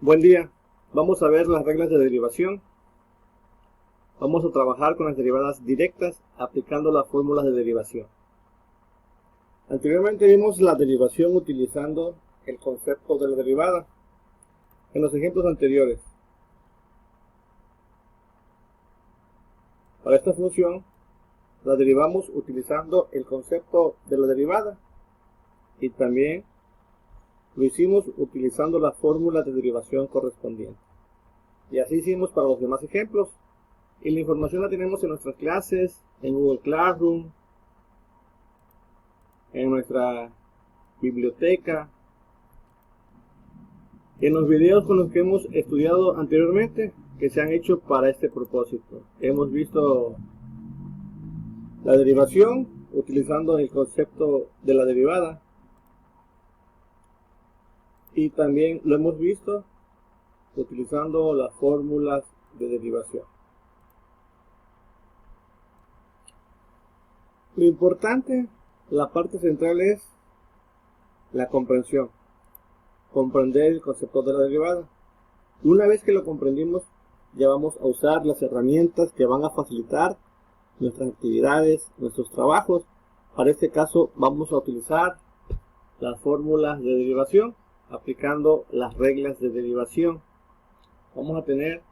Buen día. Vamos a ver las reglas de derivación. Vamos a trabajar con las derivadas directas aplicando las fórmulas de derivación. Anteriormente vimos la derivación utilizando el concepto de la derivada en los ejemplos anteriores. Para esta función la derivamos utilizando el concepto de la derivada y también lo hicimos utilizando la fórmula de derivación correspondiente. Y así hicimos para los demás ejemplos. Y la información la tenemos en nuestras clases, en Google Classroom, en nuestra biblioteca, en los videos con los que hemos estudiado anteriormente que se han hecho para este propósito. Hemos visto la derivación utilizando el concepto de la derivada y también lo hemos visto utilizando las fórmulas de derivación. Lo importante, la parte central es la comprensión. Comprender el concepto de la derivada. Una vez que lo comprendimos, ya vamos a usar las herramientas que van a facilitar nuestras actividades, nuestros trabajos. Para este caso vamos a utilizar las fórmulas de derivación, aplicando las reglas de derivación. Vamos a tener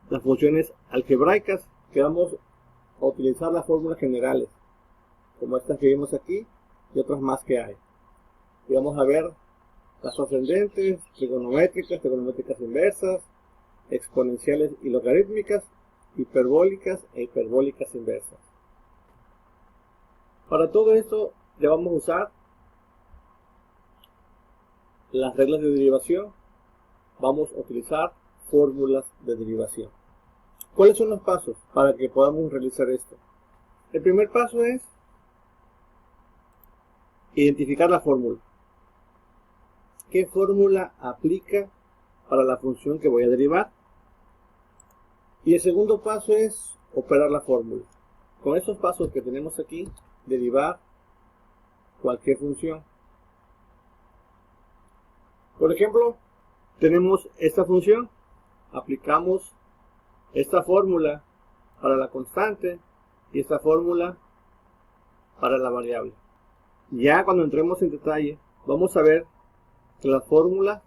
las funciones algebraicas, que vamos a utilizar las fórmulas generales, como estas que vimos aquí y otras más que hay. Y vamos a ver las ascendentes, trigonométricas inversas, exponenciales y logarítmicas, hiperbólicas e hiperbólicas inversas. Para todo esto ya vamos a usar las reglas de derivación, vamos a utilizar fórmulas de derivación. ¿Cuáles son los pasos para que podamos realizar esto? El primer paso es identificar la fórmula. ¿Qué fórmula aplica para la función que voy a derivar? Y el segundo paso es operar la fórmula. Con estos pasos que tenemos aquí, derivar cualquier función. Por ejemplo, tenemos esta función, aplicamos esta fórmula para la constante y esta fórmula para la variable. Ya cuando entremos en detalle, vamos a ver que las fórmulas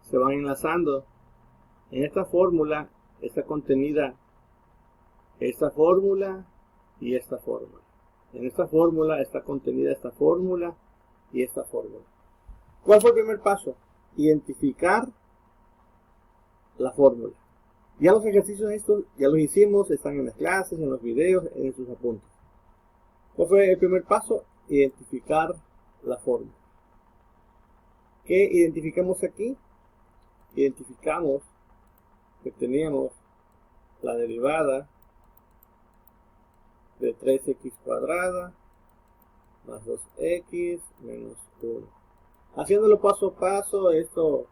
se van enlazando. En esta fórmula está contenida esta fórmula y esta fórmula. En esta fórmula está contenida esta fórmula y esta fórmula. ¿Cuál fue el primer paso? Identificar la fórmula. Ya los ejercicios estos ya los hicimos, están en las clases, en los videos, en sus apuntes. ¿Cuál fue el primer paso? Identificar la fórmula. ¿Qué identificamos aquí? Identificamos que teníamos la derivada de 3x cuadrada más 2x menos 1. Haciéndolo paso a paso, esto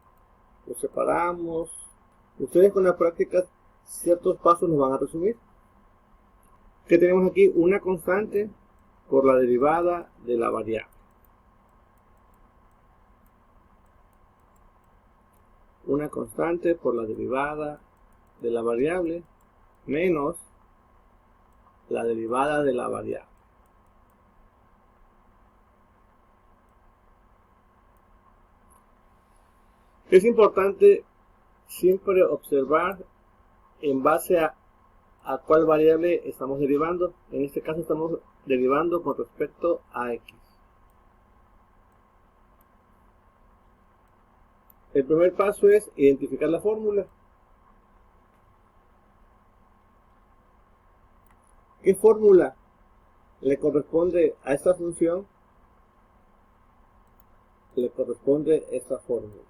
lo separamos. Ustedes con la práctica ciertos pasos nos van a resumir. Que tenemos aquí una constante por la derivada de la variable. Una constante por la derivada de la variable menos la derivada de la variable. Es importante siempre observar en base a cuál variable estamos derivando. En este caso estamos derivando con respecto a x. El primer paso es identificar la fórmula. ¿Qué fórmula le corresponde a esta función? Le corresponde esta fórmula.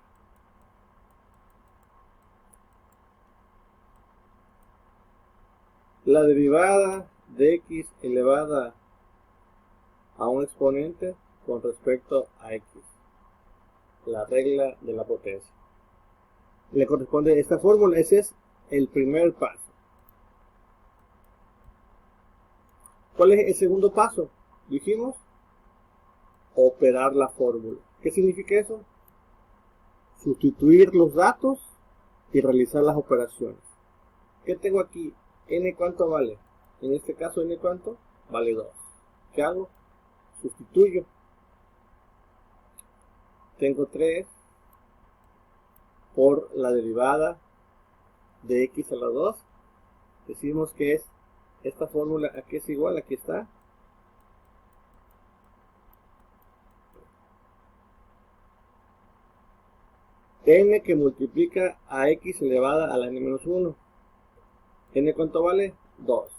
La derivada de x elevada a un exponente con respecto a x. La regla de la potencia. Le corresponde esta fórmula. Ese es el primer paso. ¿Cuál es el segundo paso? Dijimos operar la fórmula. ¿Qué significa eso? sustituir los datos y realizar las operaciones. ¿Qué tengo aquí? N cuánto vale. En este caso, N cuánto vale 2. ¿Qué hago? Sustituyo. Tengo 3 por la derivada de x a la 2. Decimos que es esta fórmula, aquí es igual, aquí está. N que multiplica a x elevada a la n-1. N cuánto vale? 2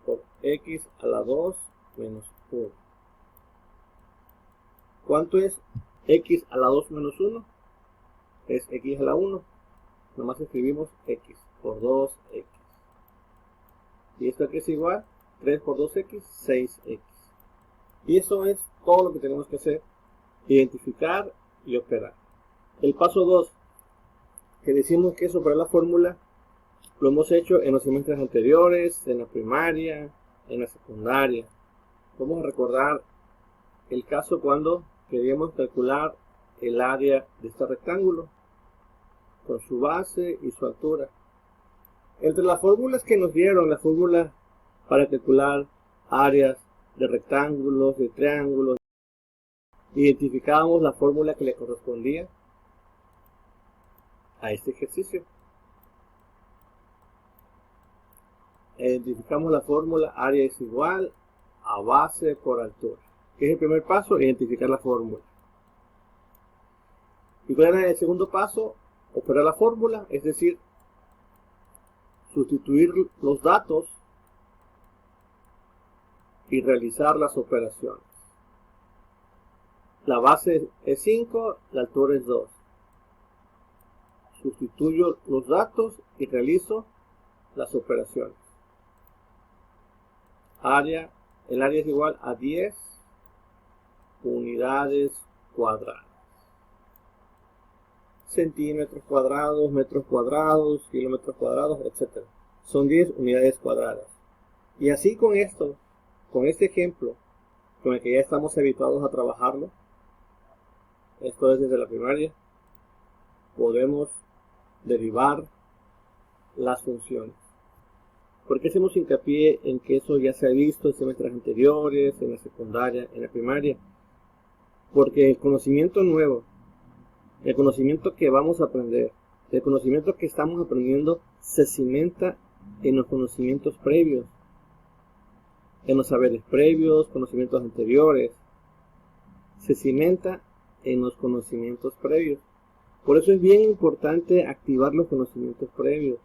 por x a la 2 menos 1. ¿Cuánto es x a la 2 menos 1? Es x a la 1. Nomás escribimos x por 2x. Y esto aquí es igual, 3 por 2x, 6x. Y eso es todo lo que tenemos que hacer. Identificar y operar. El paso 2, que decimos que es operar la fórmula, lo hemos hecho en los semestres anteriores, en la primaria, en la secundaria. Vamos a recordar el caso cuando queríamos calcular el área de este rectángulo con su base y su altura. Entre las fórmulas que nos dieron, la fórmula para calcular áreas de rectángulos, de triángulos, identificábamos la fórmula que le correspondía a este ejercicio. Identificamos la fórmula área es igual a base por altura. ¿Qué es el primer paso? Identificar la fórmula. ¿Y cuál era el segundo paso? Operar la fórmula, es decir, sustituir los datos y realizar las operaciones. La base es 5, la altura es 2. Sustituyo los datos y realizo las operaciones. El área es igual a 10 unidades cuadradas. Centímetros cuadrados, metros cuadrados, kilómetros cuadrados, etc. Son 10 unidades cuadradas. Y así con esto, con este ejemplo, con el que ya estamos habituados a trabajarlo, esto es desde la primaria, podemos derivar las funciones. ¿Por qué hacemos hincapié en que eso ya se ha visto en semestres anteriores, en la secundaria, en la primaria? Porque el conocimiento nuevo, el conocimiento que vamos a aprender, el conocimiento que estamos aprendiendo, se cimenta en los conocimientos previos, en los saberes previos, conocimientos anteriores. Se cimenta en los conocimientos previos. Por eso es bien importante activar los conocimientos previos.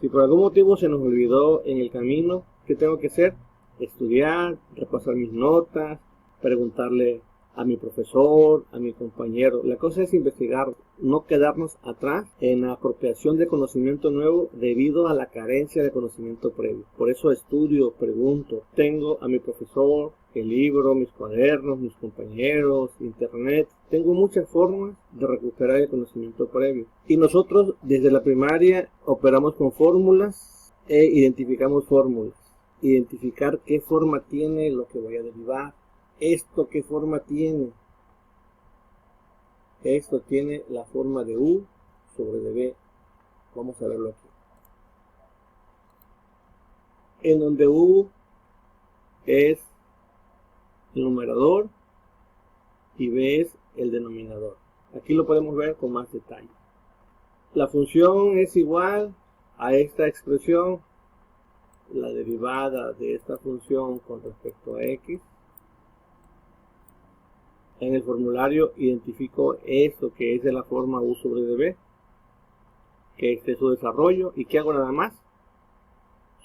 Si por algún motivo se nos olvidó en el camino, ¿qué tengo que hacer? Estudiar, repasar mis notas, preguntarle a mi profesor, a mi compañero. La cosa es investigar, no quedarnos atrás en la apropiación de conocimiento nuevo debido a la carencia de conocimiento previo. Por eso estudio, pregunto, tengo a mi profesor, el libro, mis cuadernos, mis compañeros, internet. Tengo muchas formas de recuperar el conocimiento previo. Y nosotros desde la primaria operamos con fórmulas e identificamos fórmulas. Identificar qué forma tiene lo que voy a derivar. ¿Esto qué forma tiene? Esto tiene la forma de U sobre dB. Vamos a verlo aquí. En donde U es el numerador y B es el denominador. Aquí lo podemos ver con más detalle. La función es igual a esta expresión, la derivada de esta función con respecto a x. En el formulario identifico esto que es de la forma U sobre dB, que este es su desarrollo. ¿Y qué hago nada más?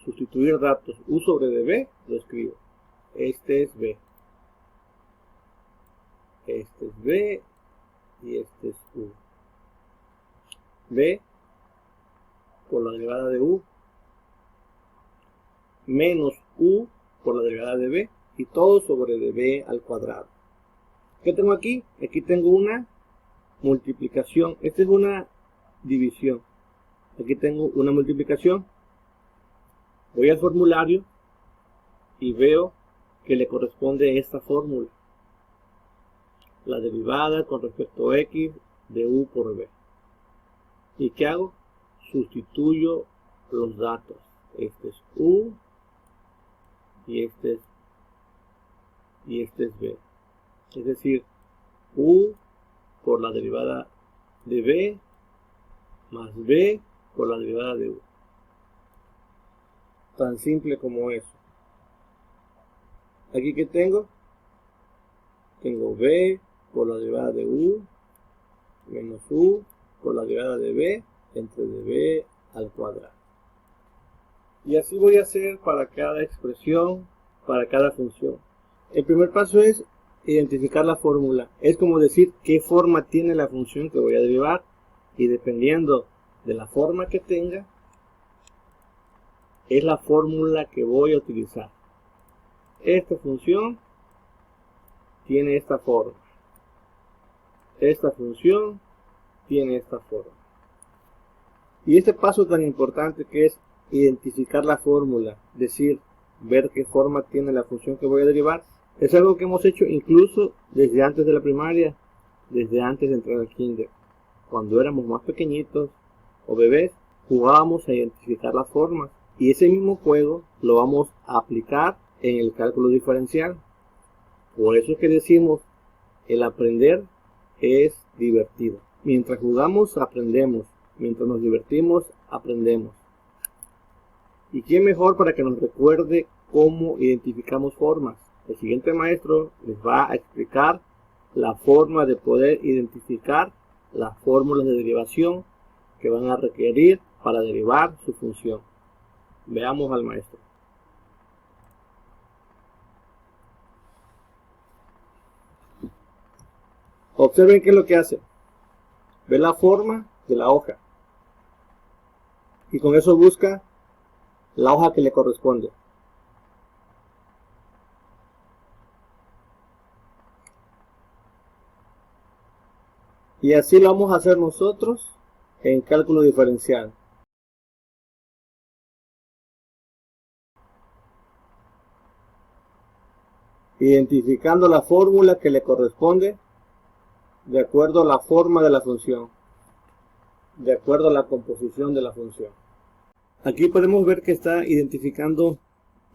Sustituir datos. U sobre dB, lo escribo. Este es B. Este es B y este es U. B por la derivada de U menos U por la derivada de B y todo sobre dB al cuadrado. ¿Qué tengo aquí? Aquí tengo una multiplicación. Esta es una división. Aquí tengo una multiplicación. Voy al formulario y veo que le corresponde esta fórmula. La derivada con respecto a x de U por B. ¿Y qué hago? Sustituyo los datos. Este es U y este es B. Es decir, U por la derivada de B más B por la derivada de U. Tan simple como eso. Aquí que tengo B por la derivada de U menos U por la derivada de B entre de B al cuadrado. Y así voy a hacer para cada expresión, para cada función. El primer paso es identificar la fórmula. Es como decir qué forma tiene la función que voy a derivar, y dependiendo de la forma que tenga, es la fórmula que voy a utilizar. Esta función tiene esta forma. Esta función tiene esta forma. Y este paso tan importante que es identificar la fórmula, decir, ver qué forma tiene la función que voy a derivar, es algo que hemos hecho incluso desde antes de la primaria, desde antes de entrar al kinder. Cuando éramos más pequeñitos o bebés, jugábamos a identificar las formas. Y ese mismo juego lo vamos a aplicar en el cálculo diferencial. Por eso es que decimos, el aprender es divertido. Mientras jugamos, aprendemos. Mientras nos divertimos, aprendemos. ¿Y quién mejor para que nos recuerde cómo identificamos formas? El siguiente maestro les va a explicar la forma de poder identificar las fórmulas de derivación que van a requerir para derivar su función. Veamos al maestro. Observen qué es lo que hace. Ve la forma de la hoja y con eso busca la hoja que le corresponde. Y así lo vamos a hacer nosotros en cálculo diferencial. Identificando la fórmula que le corresponde de acuerdo a la forma de la función, de acuerdo a la composición de la función. Aquí podemos ver que está identificando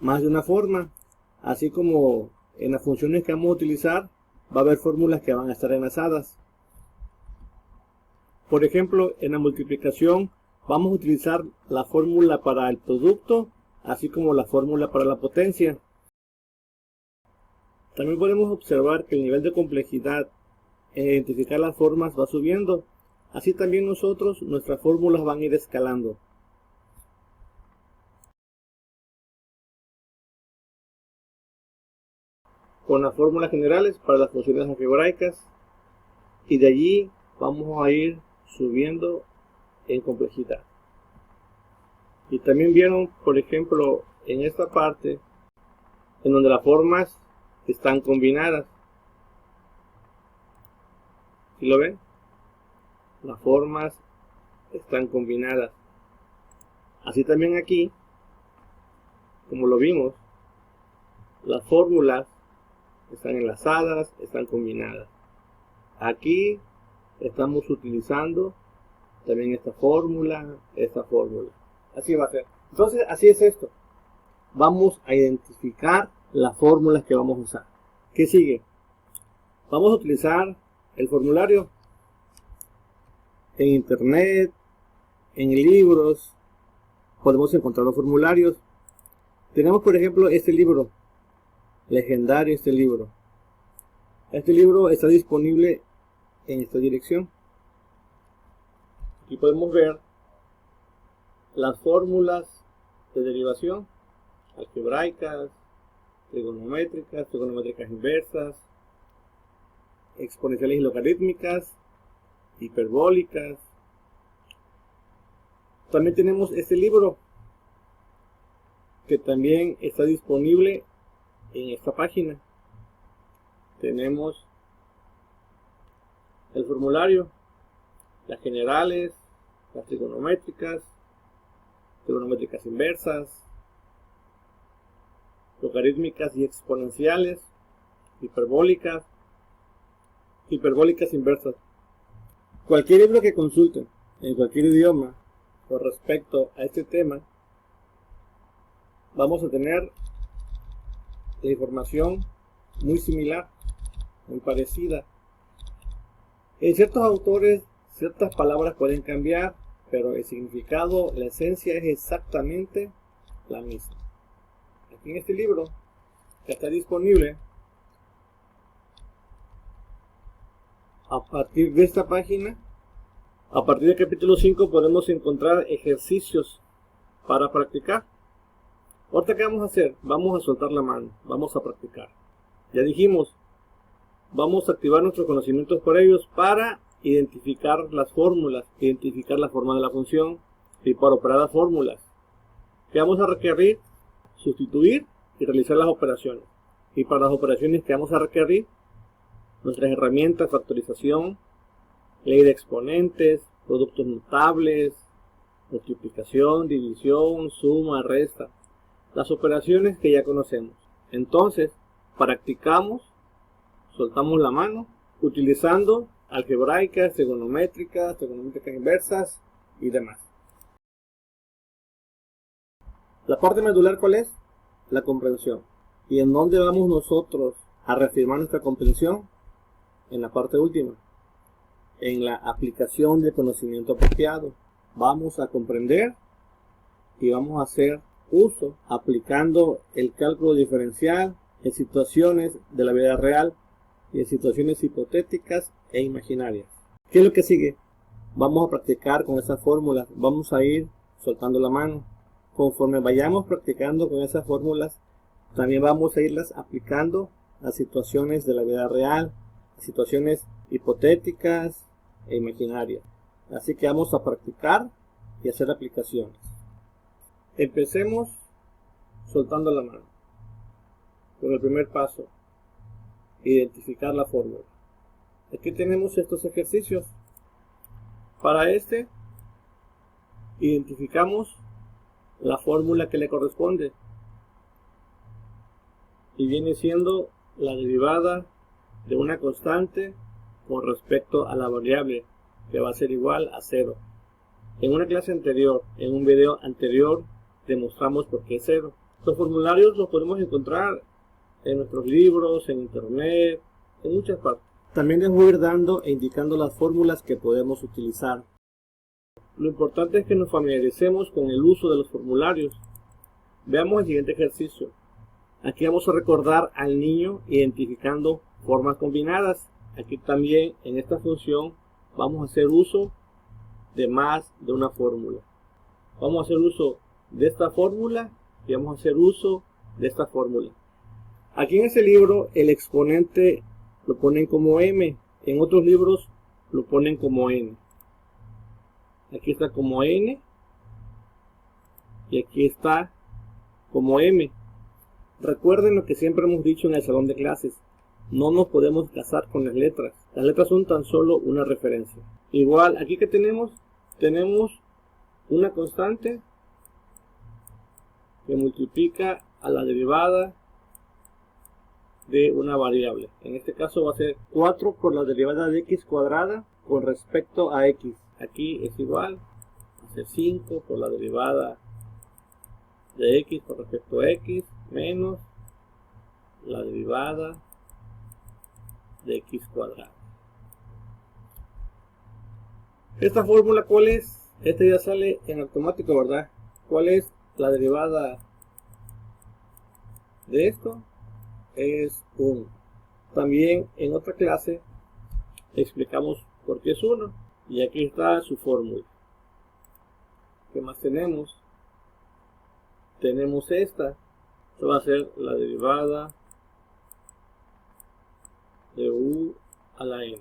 más de una forma, así como en las funciones que vamos a utilizar va a haber fórmulas que van a estar enlazadas. Por ejemplo, en la multiplicación vamos a utilizar la fórmula para el producto, así como la fórmula para la potencia. También podemos observar que el nivel de complejidad en identificar las formas va subiendo. Así también nosotros, nuestras fórmulas van a ir escalando. Con las fórmulas generales para las funciones algebraicas, y de allí vamos a ir subiendo en complejidad. Y también vieron, por ejemplo, en esta parte en donde las formas están combinadas. ¿Sí lo ven? Las formas están combinadas. Así también aquí, como lo vimos, las fórmulas están enlazadas, están combinadas. Aquí estamos utilizando también esta fórmula. Así va a ser. Entonces, así es esto. Vamos a identificar las fórmulas que vamos a usar. ¿Qué sigue? Vamos a utilizar el formulario. En internet, en libros, podemos encontrar los formularios. Tenemos, por ejemplo, este libro. Legendario este libro. Este libro está disponible en esta dirección. Aquí podemos ver las fórmulas de derivación, algebraicas, trigonométricas inversas, exponenciales y logarítmicas, hiperbólicas. También tenemos este libro que también está disponible en esta página. Tenemos el formulario, las generales, las trigonométricas inversas, logarítmicas y exponenciales, hiperbólicas inversas. Cualquier libro que consulten, en cualquier idioma con respecto a este tema, vamos a tener la información muy similar, muy parecida. En ciertos autores, ciertas palabras pueden cambiar, pero el significado, la esencia es exactamente la misma. Aquí en este libro, que está disponible, a partir de esta página, a partir del capítulo 5 podemos encontrar ejercicios para practicar. Ahorita, ¿qué vamos a hacer? Vamos a soltar la mano, vamos a practicar. Ya dijimos, vamos a activar nuestros conocimientos por ellos para identificar las fórmulas, identificar la forma de la función y para operar las fórmulas. ¿Qué vamos a requerir? Sustituir y realizar las operaciones. Y para las operaciones que vamos a requerir, nuestras herramientas, factorización, ley de exponentes, productos notables, multiplicación, división, suma, resta. Las operaciones que ya conocemos. Entonces, practicamos, soltamos la mano, utilizando algebraicas, trigonométricas inversas y demás. La parte medular, ¿cuál es? La comprensión. ¿Y en dónde vamos nosotros a reafirmar nuestra comprensión? En la parte última, en la aplicación del conocimiento apropiado. Vamos a comprender y vamos a hacer uso aplicando el cálculo diferencial en situaciones de la vida real y en situaciones hipotéticas e imaginarias. ¿Qué es lo que sigue? Vamos a practicar con esas fórmulas, vamos a ir soltando la mano. Conforme vayamos practicando con esas fórmulas, también vamos a irlas aplicando a situaciones de la vida real, a situaciones hipotéticas e imaginarias. Así que vamos a practicar y hacer aplicaciones. Empecemos soltando la mano. Con el primer paso, identificar la fórmula. Aquí tenemos estos ejercicios. Para este, identificamos la fórmula que le corresponde. Y viene siendo la derivada de una constante con respecto a la variable, que va a ser igual a 0. En una clase anterior, en un video anterior, demostramos por qué es 0. Los formularios los podemos encontrar en nuestros libros, en internet, en muchas partes. También les voy a ir dando e indicando las fórmulas que podemos utilizar. Lo importante es que nos familiaricemos con el uso de los formularios. Veamos el siguiente ejercicio. Aquí vamos a recordar al niño identificando formas combinadas. Aquí también en esta función vamos a hacer uso de más de una fórmula. Vamos a hacer uso de esta fórmula y vamos a hacer uso de esta fórmula. Aquí en este libro el exponente lo ponen como m, en otros libros lo ponen como n. Aquí está como n y aquí está como m. Recuerden lo que siempre hemos dicho en el salón de clases: no nos podemos casar con las letras. Las letras son tan solo una referencia. Igual, aquí que tenemos una constante que multiplica a la derivada de una variable. En este caso va a ser 4 por la derivada de x cuadrada con respecto a x. Aquí es igual, va a ser 5 por la derivada de x con respecto a x menos la derivada de x cuadrado. Esta fórmula, ¿cuál es? Este ya sale en automático, ¿verdad? ¿Cuál es la derivada de esto? Es 1. También en otra clase explicamos por qué es 1 y aquí está su fórmula. ¿Qué más tenemos? Tenemos esta. Esto va a ser la derivada de u a la n,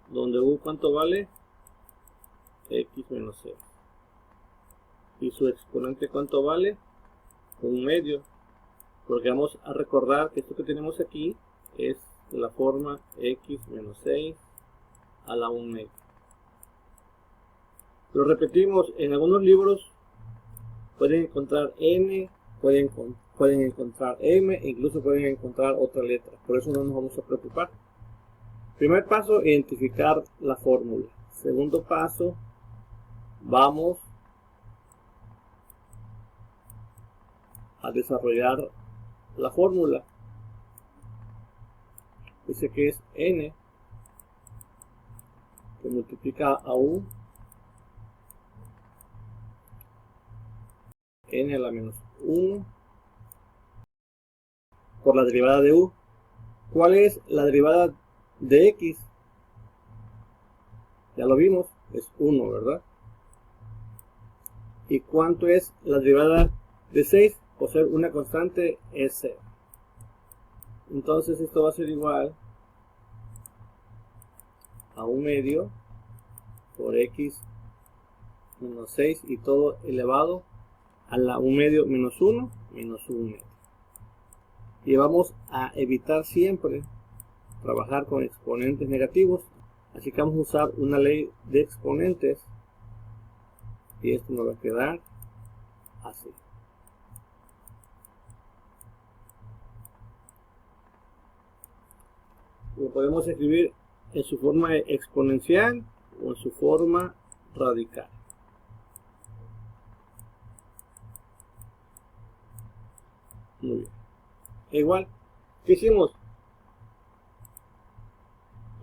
donde u ¿cuánto vale? X menos 0. Y su exponente ¿cuánto vale? 1/2. Porque vamos a recordar que esto que tenemos aquí es la forma x menos 6 a la 1/2. Lo repetimos, en algunos libros pueden encontrar n, pueden encontrar m e incluso pueden encontrar otra letra. Por eso no nos vamos a preocupar. Primer paso, identificar la fórmula. Segundo paso, vamos a desarrollar la fórmula. Dice que es n que multiplica a u n a la menos 1 por la derivada de u. ¿Cuál es la derivada de x? Ya lo vimos, es 1, ¿verdad? ¿Y cuánto es la derivada de 6? Por ser una constante es 0. Entonces esto va a ser igual a 1 medio por x menos 6 y todo elevado a la 1 medio menos 1 menos 1 medio. Y vamos a evitar siempre trabajar con exponentes negativos, así que vamos a usar una ley de exponentes y esto nos va a quedar así. Lo podemos escribir en su forma exponencial o en su forma radical. Muy bien. Igual, ¿qué hicimos?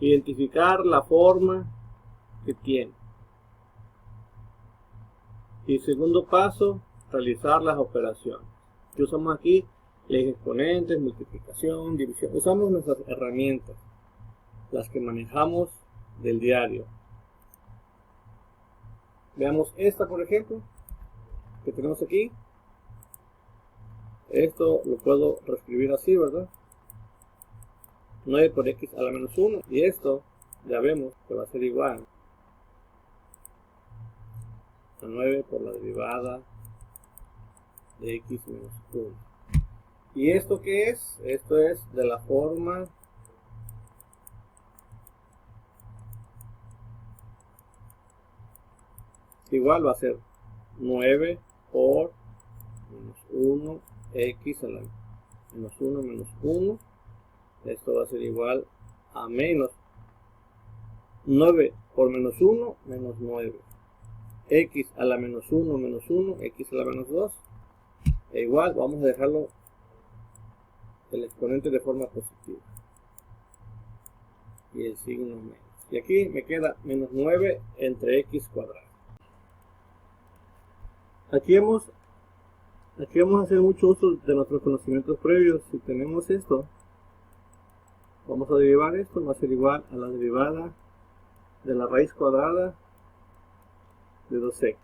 Identificar la forma que tiene. Y segundo paso, realizar las operaciones. ¿Qué usamos aquí? Leyes de exponentes, multiplicación, división. Usamos nuestras herramientas, las que manejamos del diario. Veamos esta, por ejemplo, que tenemos aquí. Esto lo puedo reescribir así, ¿verdad? 9 por x a la menos 1. Y esto ya vemos que va a ser igual a 9 por la derivada de x menos 1. ¿Y esto qué es? Esto es de la forma igual, va a ser 9 por menos 1 x a la menos 1 menos 1. Esto va a ser igual a menos 9 por menos 1 menos 9. X a la menos 1 menos 1, x a la menos 2. E igual vamos a dejarlo el exponente de forma positiva. Y el signo menos. Y aquí me queda menos 9 entre x cuadrado. Aquí vamos a hacer mucho uso de nuestros conocimientos previos. Si tenemos esto, vamos a derivar esto, va a ser igual a la derivada de la raíz cuadrada de 2x.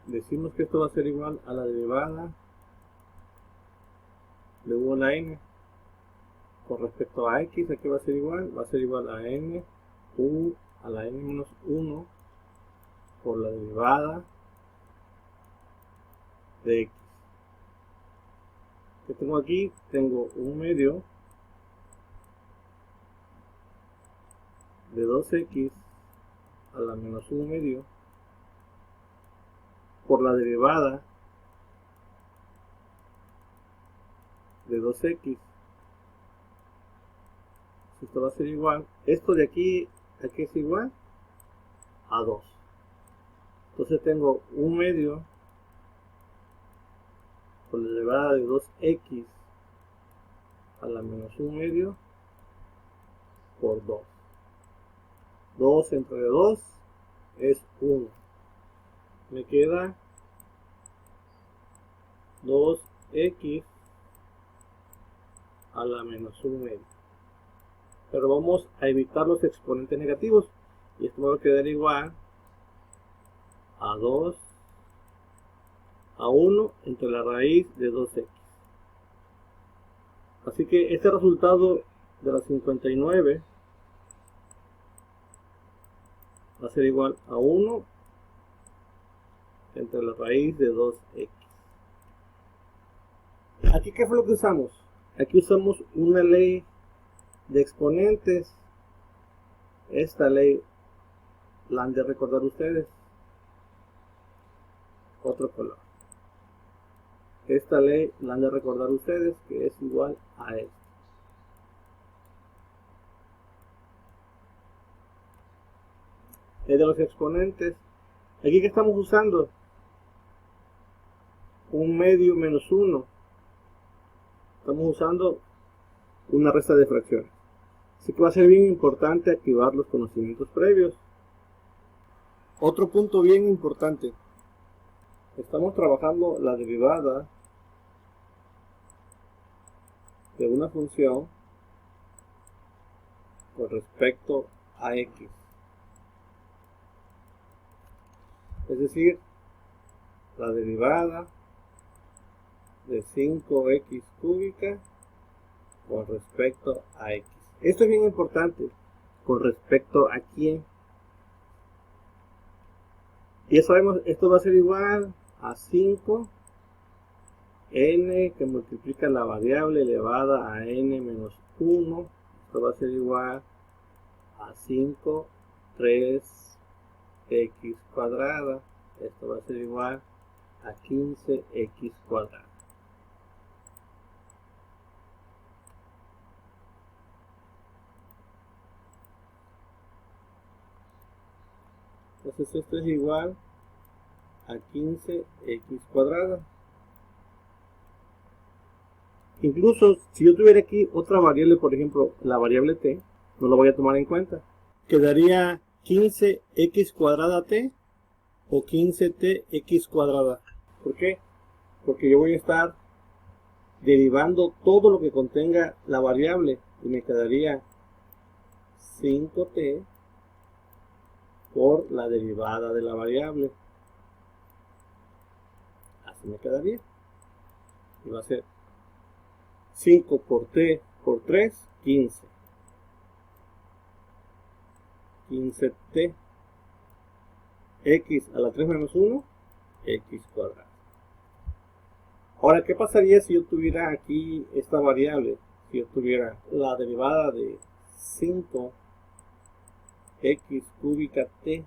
Decimos que esto va a ser igual a la derivada de u a la n con respecto a x. Aquí va a ser igual a n u a la n menos 1 por la derivada de x. ¿Qué tengo aquí? Tengo 1 medio de 2x a la menos 1 medio por la derivada de 2x. Esto va a ser igual, esto de aquí a qué es igual a 2. Entonces tengo 1 medio por la derivada de 2x a la menos 1 medio por 2. 2 entre 2 es 1. Me queda 2x a la menos 1 medio. Pero vamos a evitar los exponentes negativos. Y esto va a quedar igual a 2 a 1 entre la raíz de 2x. Así que este resultado de la 59 va a ser igual a 1 entre la raíz de 2x. Aquí, ¿qué fue lo que usamos? Aquí usamos una ley de exponentes. Esta ley la han de recordar ustedes. Otro color. Esta ley la han de recordar ustedes, que es igual a esto. es de los exponentes. Aquí que estamos usando un medio menos 1. Estamos usando una resta de fracciones. Así que va a ser bien importante activar los conocimientos previos. Otro punto bien importante. Estamos trabajando la derivada de una función con respecto a x. Es decir, la derivada de 5x cúbica con respecto a x. Esto es bien importante. ¿Con respecto a quién? Ya sabemos, esto va a ser igual a 5 n que multiplica la variable elevada a n menos 1. Esto va a ser igual a 5 3x cuadrada. Esto va a ser igual a 15x cuadrada. Entonces esto es igual a 15x cuadrada. Incluso si yo tuviera aquí otra variable, por ejemplo la variable t, no la voy a tomar en cuenta. Quedaría 15x cuadrada t o 15tx cuadrada. ¿Por qué? Porque yo voy a estar derivando todo lo que contenga la variable y me quedaría 5t por la derivada de la variable. Así me quedaría. Y va a ser 5 por t por 3, 15. 15t. X a la 3 menos 1, x cuadrado. Ahora, ¿qué pasaría si yo tuviera aquí esta variable? Si yo tuviera la derivada de 5 x cúbica t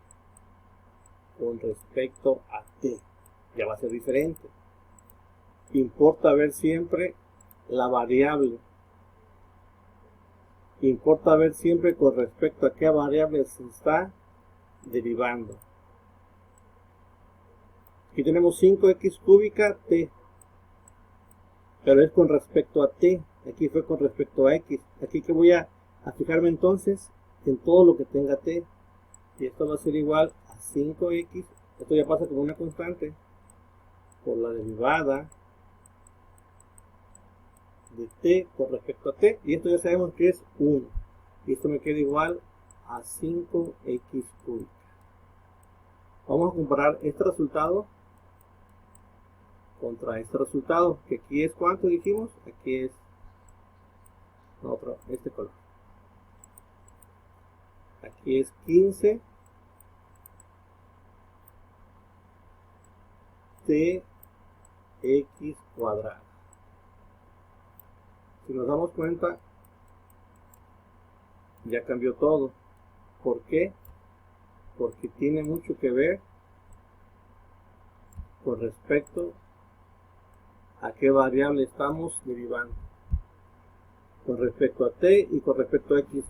con respecto a t. Ya va a ser diferente. Importa ver siempre la variable. Importa ver siempre con respecto a qué variable se está derivando. Aquí tenemos 5x cúbica t, pero es con respecto a t. Aquí fue con respecto a x. Aquí que voy a fijarme entonces en todo lo que tenga t, y esto va a ser igual a 5x. Esto ya pasa como una constante por la derivada de t con respecto a t, y esto ya sabemos que es 1, y esto me queda igual a 5x cúbica. Vamos a comparar este resultado contra este resultado, que aquí es ¿cuánto dijimos? Aquí es este color. Aquí es 15 tx cuadrado. Si nos damos cuenta, ya cambió todo. ¿Por qué? Porque tiene mucho que ver con respecto a qué variable estamos derivando. Con respecto a t y con respecto a x.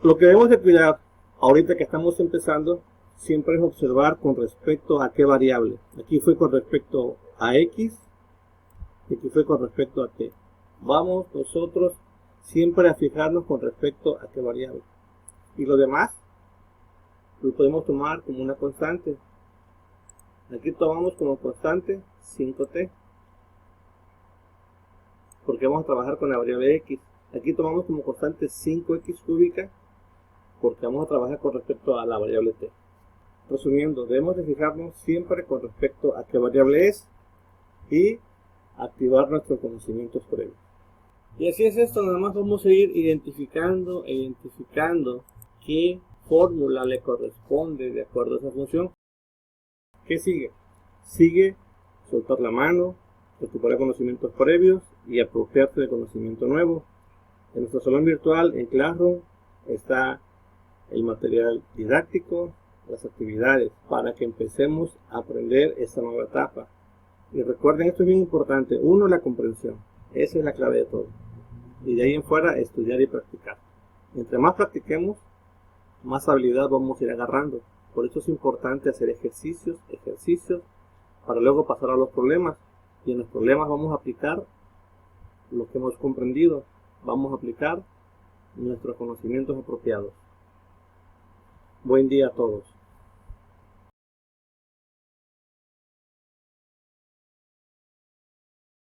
Lo que debemos de cuidar ahorita que estamos empezando siempre es observar con respecto a qué variable. Aquí fue con respecto a x y aquí fue con respecto a t. Vamos nosotros siempre a fijarnos con respecto a qué variable. Y lo demás lo podemos tomar como una constante. Aquí tomamos como constante 5t, porque vamos a trabajar con la variable x. Aquí tomamos como constante 5x cúbica, porque vamos a trabajar con respecto a la variable t. Resumiendo, debemos de fijarnos siempre con respecto a qué variable es y activar nuestros conocimientos previos. Y así es esto, nada más vamos a ir identificando qué fórmula le corresponde de acuerdo a esa función. ¿Qué sigue? Sigue soltar la mano, recuperar conocimientos previos y apropiarse de conocimiento nuevo. En nuestro salón virtual, en Classroom, está el material didáctico, las actividades, para que empecemos a aprender esta nueva etapa. Y recuerden, esto es bien importante. Uno, la comprensión. Esa es la clave de todo. Y de ahí en fuera, estudiar y practicar. Entre más practiquemos, más habilidad vamos a ir agarrando. Por eso es importante hacer ejercicios para luego pasar a los problemas. Y en los problemas vamos a aplicar lo que hemos comprendido, vamos a aplicar nuestros conocimientos apropiados. Buen día a todos.